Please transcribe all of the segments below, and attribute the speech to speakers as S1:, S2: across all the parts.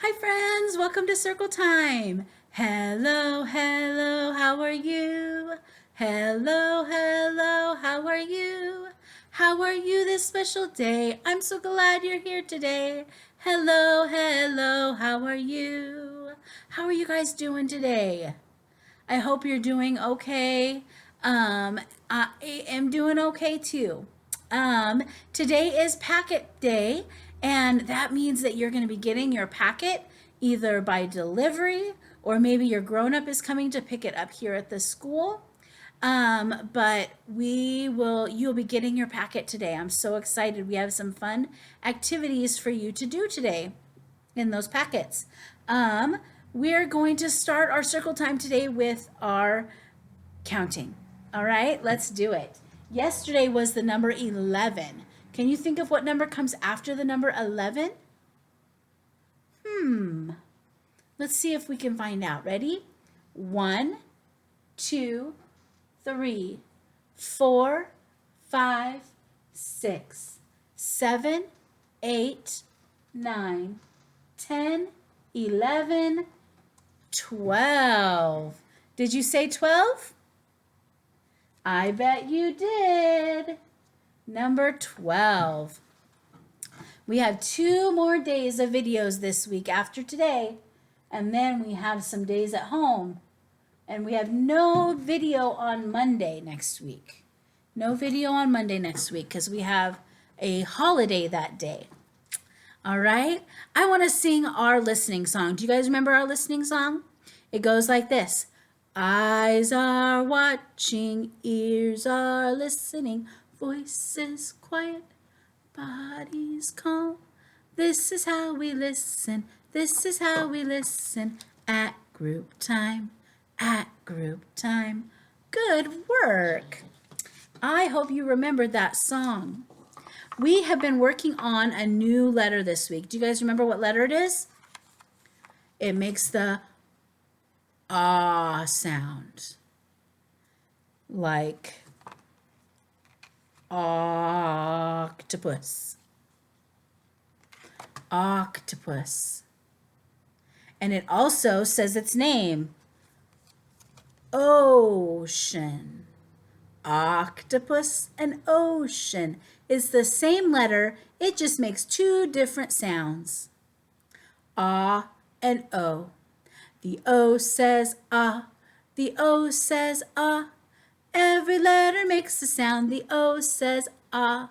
S1: Hi friends, welcome to Circle Time. Hello, hello, how are you? Hello, hello, how are you? How are you this special day? I'm so glad you're here today. Hello, hello, how are you? How are you guys doing today? I hope you're doing okay. Um, I am doing okay too. Um, Today is packet day, and that means that you're going to be getting your packet either by delivery or maybe your grown up is coming to pick it up here at the school. But you'll be getting your packet today. I'm so excited. We have some fun activities for you to do today in those packets. Um, we're going to start our circle time today with our counting. All right, let's do it. Yesterday was the number 11. Can you think of what number comes after the number 11? Let's see if we can find out. Ready? 1, 2, 3, 4, 5, 6, 7, 8, 9, 10, 11, 12. Did you say 12? I bet you did. Number 12. We have 2 more days of videos this week after today, and then we have some days at home. And we have no video on Monday next week. No video on Monday next week because we have a holiday that day. All right? I want to sing our listening song. Do you guys remember our listening song? It goes like this. Eyes are watching, ears are listening, voices quiet, bodies calm. This is how we listen, this is how we listen at group time, at group time. Good work. I hope you remembered that song. We have been working on a new letter this week. Do you guys remember what letter it is? It makes the ah sound. Like octopus. Octopus. And it also says its name. Ocean. Octopus and ocean is the same letter, it just makes 2 different sounds. Ah and O. The O says ah, the O says ah. Every letter makes a sound, the O says ah.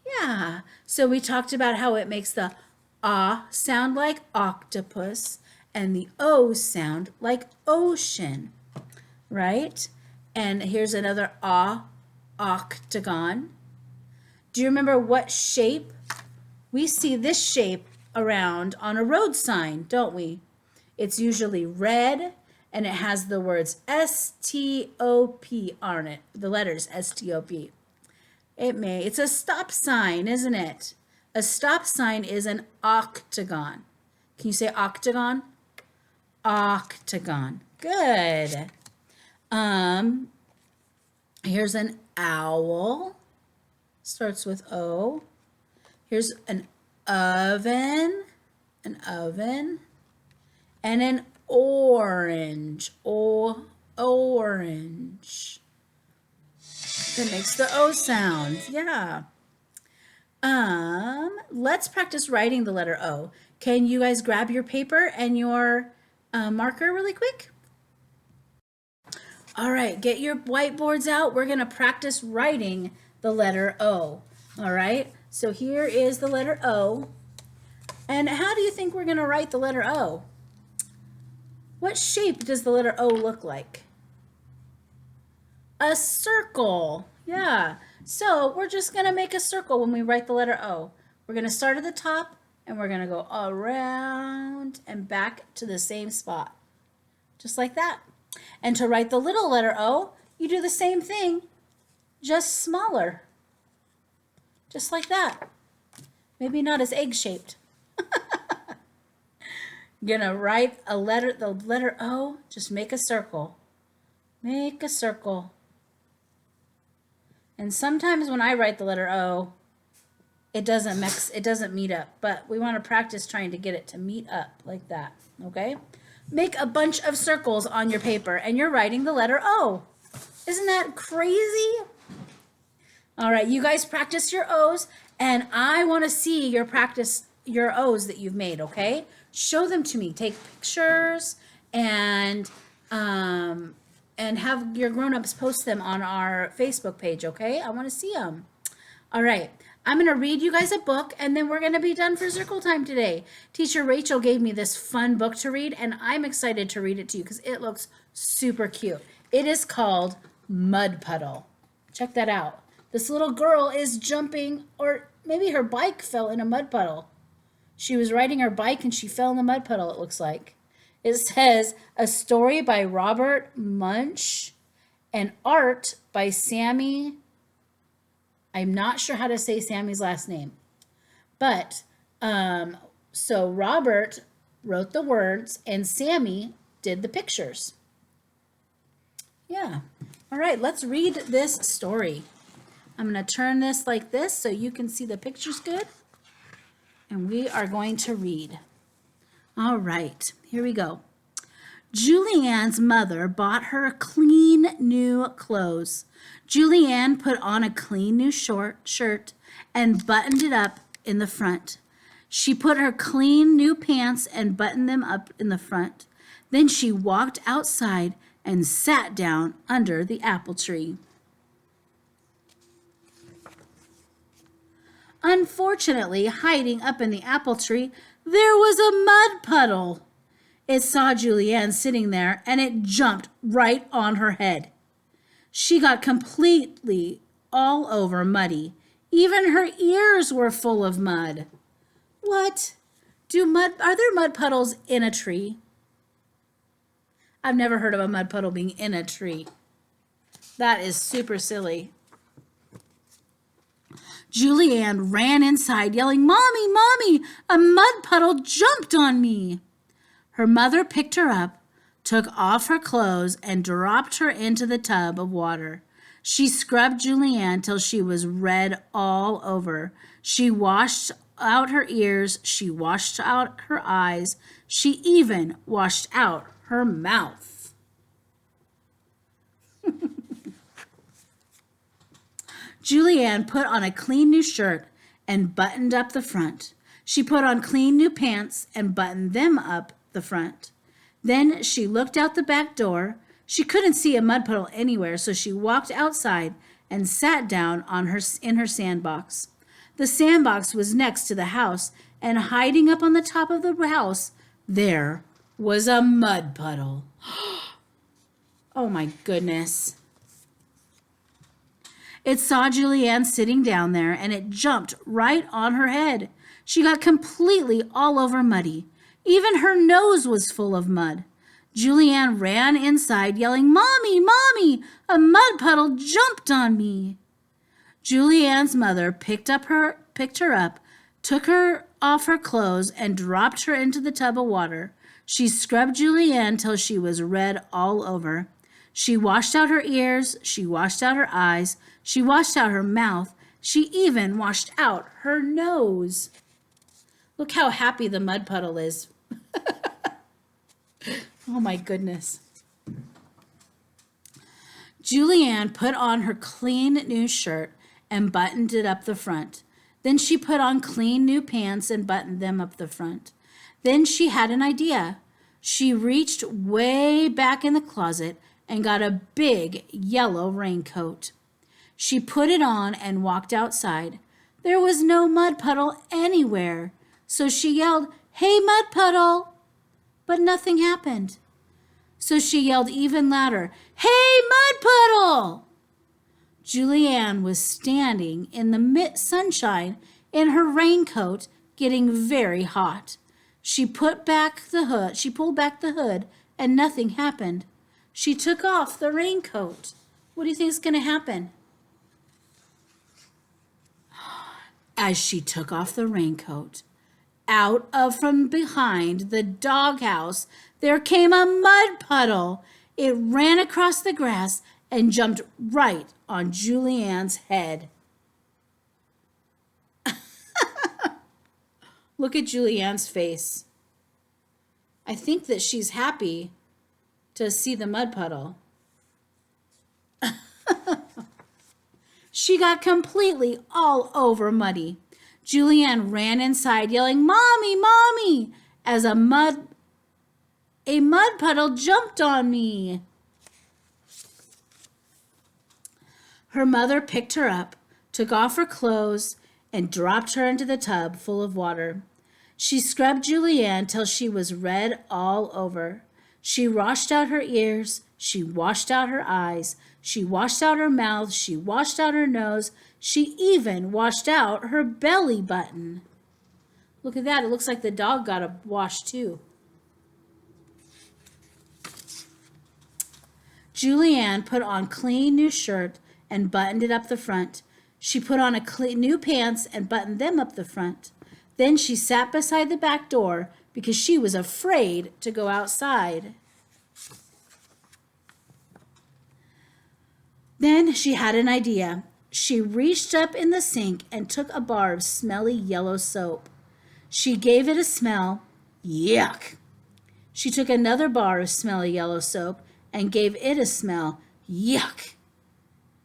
S1: Yeah, so we talked about how it makes the ah sound like octopus and the O sound like ocean, right? And here's another ah, octagon. Do you remember what shape? We see this shape around on a road sign, don't we? It's usually red and it has the words S-T-O-P on it, the letters S-T-O-P. It's a stop sign, isn't it? A stop sign is an octagon. Can you say octagon? Octagon. Good. Here's an owl. Starts with O. Here's an oven, and an orange, orange. That makes the O sound, yeah. Let's practice writing the letter O. Can you guys grab your paper and your marker really quick? All right, get your whiteboards out. We're gonna practice writing the letter O. All right, so here is the letter O. And how do you think we're gonna write the letter O? What shape does the letter O look like? A circle. Yeah. So we're just going to make a circle when we write the letter O. We're going to start at the top and we're going to go around and back to the same spot. Just like that. And to write the little letter O, you do the same thing, just smaller. Just like that. Maybe not as egg-shaped. Gonna write the letter O, just make a circle. Make a circle. And sometimes when I write the letter O, it doesn't mix, it doesn't meet up, but we want to practice trying to get it to meet up like that, okay? Make a bunch of circles on your paper and you're writing the letter O. Isn't that crazy? All right, you guys practice your O's and I want to see your O's that you've made, okay? Show them to me. Take pictures and have your grown-ups post them on our Facebook page, okay? I want to see them. All right. I'm going to read you guys a book, and then we're going to be done for circle time today. Teacher Rachel gave me this fun book to read, and I'm excited to read it to you because it looks super cute. It is called Mud Puddle. Check that out. This little girl is jumping, or maybe her bike fell in a mud puddle. She was riding her bike, and she fell in the mud puddle, it looks like. It says, a story by Robert Munsch and art by Sammy. I'm not sure how to say Sammy's last name, but so Robert wrote the words and Sammy did the pictures. Yeah. All right, let's read this story. I'm going to turn this like this so you can see the pictures good. And we are going to read. All right, here we go. Julianne's mother bought her clean new clothes. Julianne put on a clean new shirt and buttoned it up in the front. She put her clean new pants and buttoned them up in the front. Then she walked outside and sat down under the apple tree. Unfortunately, hiding up in the apple tree, there was a mud puddle. It saw Julianne sitting there and it jumped right on her head. She got completely all over muddy. Even her ears were full of mud. What? Are there mud puddles in a tree? I've never heard of a mud puddle being in a tree. That is super silly. Julianne ran inside yelling, "Mommy, Mommy, a mud puddle jumped on me." Her mother picked her up, took off her clothes, and dropped her into the tub of water. She scrubbed Julianne till she was red all over. She washed out her ears. She washed out her eyes. She even washed out her mouth. Julianne put on a clean new shirt and buttoned up the front. She put on clean new pants and buttoned them up the front. Then she looked out the back door. She couldn't see a mud puddle anywhere, so she walked outside and sat down in her sandbox. The sandbox was next to the house, and hiding up on the top of the house, there was a mud puddle. Oh my goodness. It saw Julianne sitting down there, and it jumped right on her head. She got completely all over muddy. Even her nose was full of mud. Julianne ran inside yelling, "Mommy, Mommy, a mud puddle jumped on me." Julianne's mother picked her up, took her off her clothes, and dropped her into the tub of water. She scrubbed Julianne till she was red all over. She washed out her ears, she washed out her eyes, she washed out her mouth, she even washed out her nose. Look how happy the mud puddle is. Oh my goodness. Julianne put on her clean new shirt and buttoned it up the front. Then she put on clean new pants and buttoned them up the front. Then she had an idea. She reached way back in the closet and got a big yellow raincoat. She put it on and walked outside. There was no mud puddle anywhere, so she yelled, "Hey, mud puddle!" But nothing happened. So she yelled even louder, "Hey, mud puddle!" Julianne was standing in the sunshine in her raincoat, getting very hot. She pulled back the hood, and nothing happened. She took off the raincoat. What do you think is going to happen? As she took off the raincoat, out of from behind the doghouse, there came a mud puddle. It ran across the grass and jumped right on Julianne's head. Look at Julianne's face. I think that she's happy to see the mud puddle. She got completely all over Muddy. Julianne ran inside yelling, "Mommy, Mommy!" as a mud puddle jumped on me. Her mother picked her up, took off her clothes, and dropped her into the tub full of water. She scrubbed Julianne till she was red all over. She washed out her ears. She washed out her eyes. She washed out her mouth. She washed out her nose. She even washed out her belly button. Look at that. It looks like the dog got a wash too. Julianne put on clean new shirt and buttoned it up the front. She put on a clean new pants and buttoned them up the front. Then she sat beside the back door because she was afraid to go outside. Then she had an idea. She reached up in the sink and took a bar of smelly yellow soap. She gave it a smell. Yuck! She took another bar of smelly yellow soap and gave it a smell. Yuck!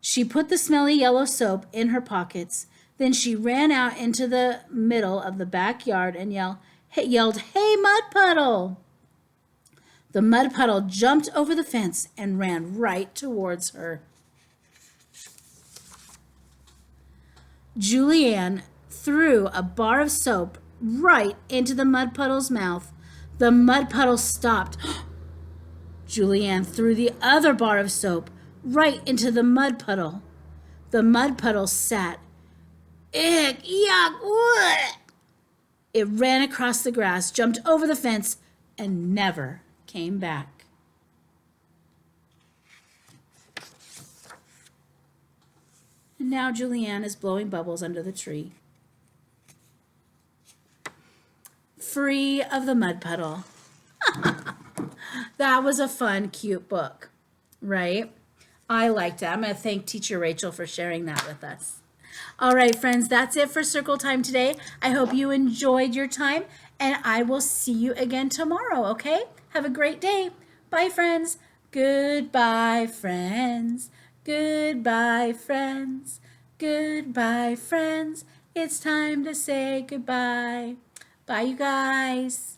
S1: She put the smelly yellow soap in her pockets. Then she ran out into the middle of the backyard and yelled, "Hey, Mud Puddle!" The mud puddle jumped over the fence and ran right towards her. Julianne threw a bar of soap right into the mud puddle's mouth. The mud puddle stopped. Julianne threw the other bar of soap right into the mud puddle. The mud puddle sat. Ick, yuck, what? It ran across the grass, jumped over the fence, and never came back. And now Julianne is blowing bubbles under the tree. Free of the mud puddle. That was a fun, cute book, right? I liked it. I'm going to thank Teacher Rachel for sharing that with us. All right, friends, that's it for Circle Time today. I hope you enjoyed your time, and I will see you again tomorrow, okay? Have a great day. Bye, friends. Goodbye, friends. Goodbye, friends. Goodbye, friends. It's time to say goodbye. Bye, you guys.